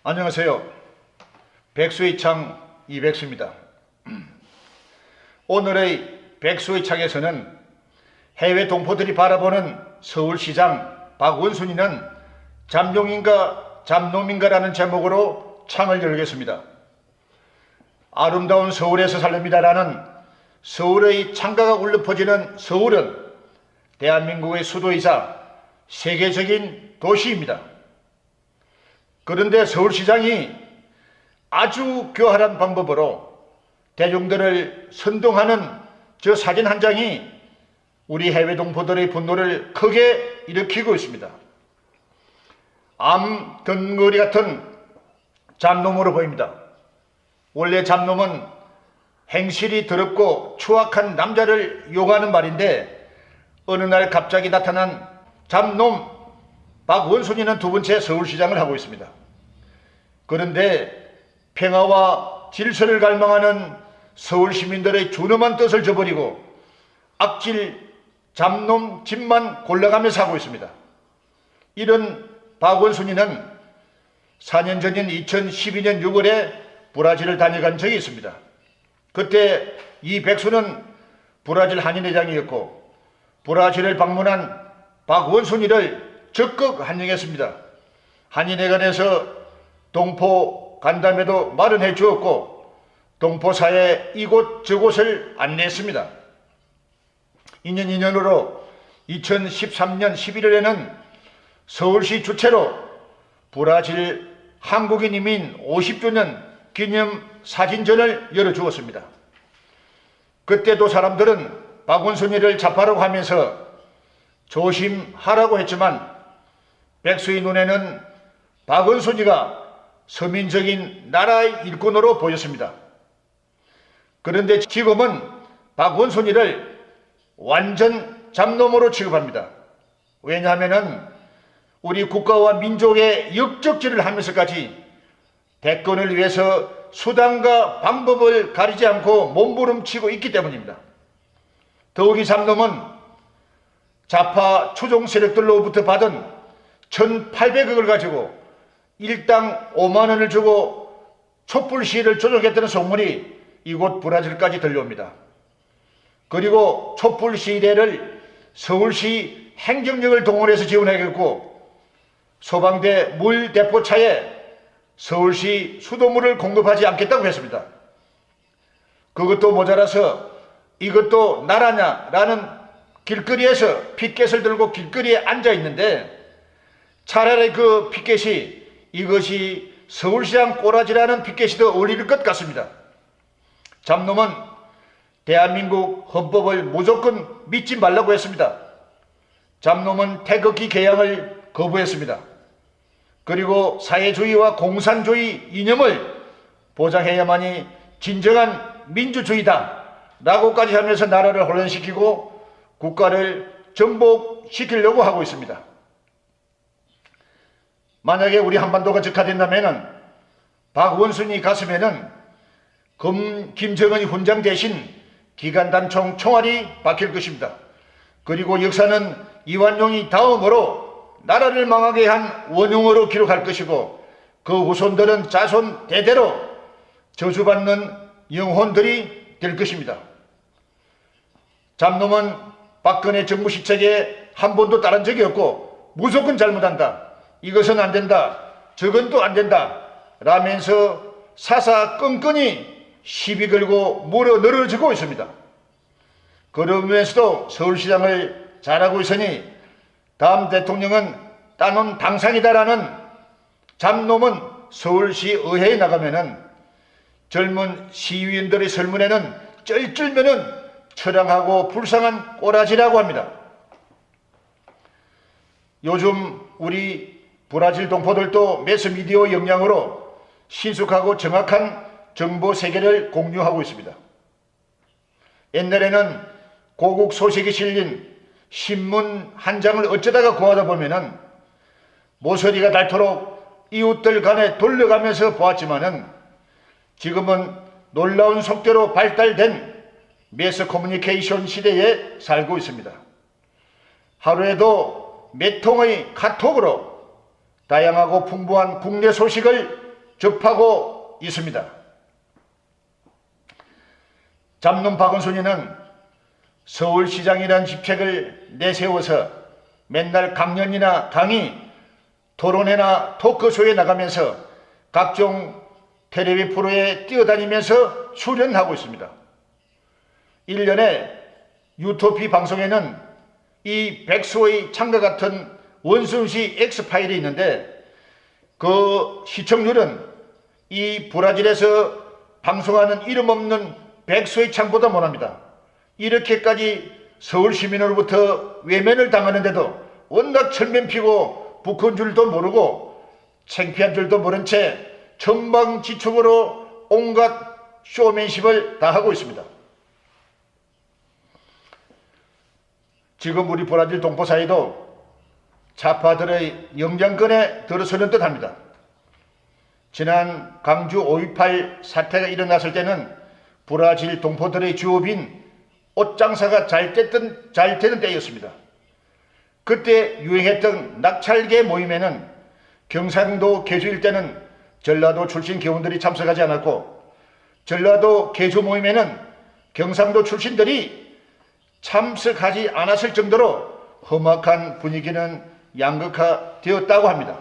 안녕하세요. 백수의 창 이백수입니다. 오늘의 백수의 창에서는 해외 동포들이 바라보는 서울시장 박원순이는 잠룡인가 잠놈인가라는 제목으로 창을 열겠습니다. 아름다운 서울에서 살렵니다라는 서울의 창가가 울려 퍼지는 서울은 대한민국의 수도이자 세계적인 도시입니다. 그런데 서울시장이 아주 교활한 방법으로 대중들을 선동하는 저 사진 한 장이 우리 해외 동포들의 분노를 크게 일으키고 있습니다. 암 덩어리 같은 잡놈으로 보입니다. 원래 잡놈은 행실이 더럽고 추악한 남자를 욕하는 말인데 어느 날 갑자기 나타난 잡놈 박원순이는 두 번째 서울시장을 하고 있습니다. 그런데 평화와 질서를 갈망하는 서울 시민들의 준엄한 뜻을 저버리고 악질 잡놈 집만 골라가면서 하고 있습니다. 이런 박원순이는 4년 전인 2012년 6월에 브라질을 다녀간 적이 있습니다. 그때 이 백수는 브라질 한인회장이었고 브라질을 방문한 박원순이를 적극 환영했습니다. 한인회관에서 동포 간담회도 마련해 주었고 동포사회 이곳저곳을 안내했습니다. 2년 2년으로 2013년 11월에는 서울시 주최로 브라질 한국인 이민 50주년 기념 사진전을 열어주었습니다. 그때도 사람들은 박원순이를 잡아라고 하면서 조심하라고 했지만 백수의 눈에는 박원순이가 서민적인 나라의 일꾼으로 보였습니다. 그런데 지금은 박원순이를 완전 잡놈으로 취급합니다. 왜냐하면 우리 국가와 민족의 역적질을 하면서까지 대권을 위해서 수단과 방법을 가리지 않고 몸부림치고 있기 때문입니다. 더욱이 잡놈은 좌파 추종 세력들로부터 받은 1,800억을 가지고 일당 5만 원을 주고 촛불 시위를 조종했다는 소문이 이곳 브라질까지 들려옵니다. 그리고 촛불 시위대를 서울시 행정력을 동원해서 지원하겠고 소방대 물 대포차에 서울시 수돗물을 공급하지 않겠다고 했습니다. 그것도 모자라서 이것도 나라냐라는 길거리에서 피켓을 들고 길거리에 앉아 있는데 차라리 그 피켓이 이것이 서울시장 꼬라지라는 피켓이 더 어울릴 것 같습니다. 잡놈은 대한민국 헌법을 무조건 믿지 말라고 했습니다. 잡놈은 태극기 개양을 거부했습니다. 그리고 사회주의와 공산주의 이념을 보장해야만이 진정한 민주주의다 라고까지 하면서 나라를 혼란시키고 국가를 전복시키려고 하고 있습니다. 만약에 우리 한반도가 적화된다면 박원순이 가슴에는 김정은이 훈장 대신 기관단총 총알이 박힐 것입니다. 그리고 역사는 이완용이 다음으로 나라를 망하게 한 원흉으로 기록할 것이고 그 후손들은 자손 대대로 저주받는 영혼들이 될 것입니다. 잡놈은 박근혜 정부 시책에 한 번도 따른 적이 없고 무조건 잘못한다. 이것은 안 된다. 저건 또 안 된다. 라면서 사사건건이 시비 걸고 물어 늘어지고 있습니다. 그러면서도 서울시장을 잘하고 있으니 다음 대통령은 따놓은 당상이다라는 잡놈은 서울시 의회에 나가면은 젊은 시위원들의 설문에는 쩔쩔매는 처량하고 불쌍한 꼬라지라고 합니다. 요즘 우리 브라질 동포들도 매스미디어 역량으로 신속하고 정확한 정보 세계를 공유하고 있습니다. 옛날에는 고국 소식이 실린 신문 한 장을 어쩌다가 구하다 보면은 모서리가 닳도록 이웃들 간에 돌려가면서 보았지만은 지금은 놀라운 속도로 발달된 매스 커뮤니케이션 시대에 살고 있습니다. 하루에도 몇 통의 카톡으로 다양하고 풍부한 국내 소식을 접하고 있습니다. 잡놈 박원순이는 서울시장이라는 직책을 내세워서 맨날 강연이나 강의, 토론회나 토크쇼에 나가면서 각종 텔레비 프로에 뛰어다니면서 출연하고 있습니다. 1년에 유토피 방송에는 이 백수의 창과 같은 원순시 X파일이 있는데 그 시청률은 이 브라질에서 방송하는 이름 없는 백수의 창보다 못합니다. 이렇게까지 서울 시민으로부터 외면을 당하는데도 워낙 철면 피고 북한 줄도 모르고 창피한 줄도 모른 채 천방지축으로 온갖 쇼맨십을 다 하고 있습니다. 지금 우리 브라질 동포 사이도 좌파들의 영장권에 들어서는 듯 합니다. 지난 광주 5.18 사태가 일어났을 때는 브라질 동포들의 주업인 옷장사가 잘 되는 때였습니다. 그때 유행했던 낙찰계 모임에는 경상도 계주 일대는 전라도 출신 교원들이 참석하지 않았고 전라도 계주 모임에는 경상도 출신들이 참석하지 않았을 정도로 험악한 분위기는 양극화되었다고 합니다.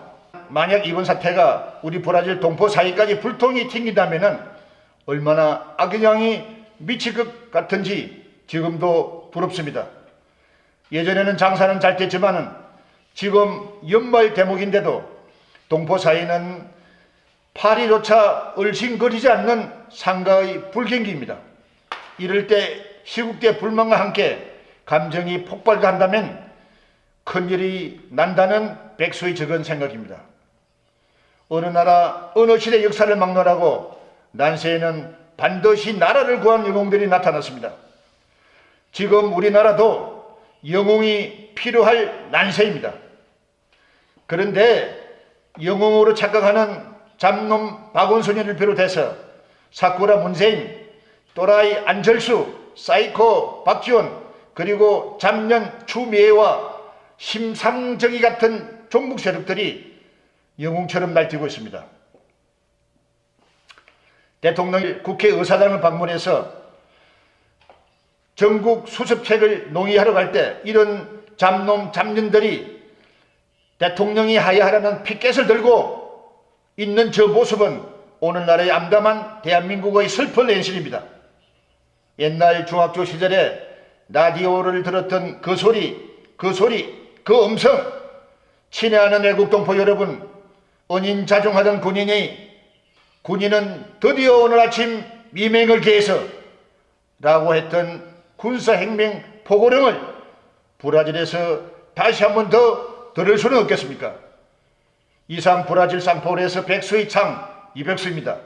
만약 이번 사태가 우리 브라질 동포 사이까지 불통이 튕긴다면 얼마나 악영향이 미칠 것 같은지 지금도 부럽습니다. 예전에는 장사는 잘 됐지만은 지금 연말 대목인데도 동포 사이는 파리조차 얼씬거리지 않는 상가의 불경기입니다. 이럴 때 시국대 불만과 함께 감정이 폭발한다면 큰일이 난다는 백수의 적은 생각입니다. 어느 나라 어느 시대 역사를 막론하고 난세에는 반드시 나라를 구한 영웅들이 나타났습니다. 지금 우리나라도 영웅이 필요할 난세입니다. 그런데 영웅으로 착각하는 잡놈 박원순이를 비롯해서 사쿠라 문재인, 또라이 안철수, 사이코 박지원, 그리고 잡년 추미애와 심상정이 같은 종북 세력들이 영웅처럼 날뛰고 있습니다. 대통령이 국회의사당을 방문해서 전국 수습책을 논의하러 갈 때 이런 잡놈 잡년들이 대통령이 하야하라는 피켓을 들고 있는 저 모습은 오늘날의 암담한 대한민국의 슬픈 현실입니다. 옛날 중학교 시절에 라디오를 들었던 그 소리, 그 음성, 친애하는 애국 동포 여러분, 은인자중하던 군인은 드디어 오늘 아침 미맹을 개해서 라고 했던 군사혁명 포고령을 브라질에서 다시 한 번 더 들을 수는 없겠습니까? 이상 브라질 상파울에서 백수의 창 이백수입니다.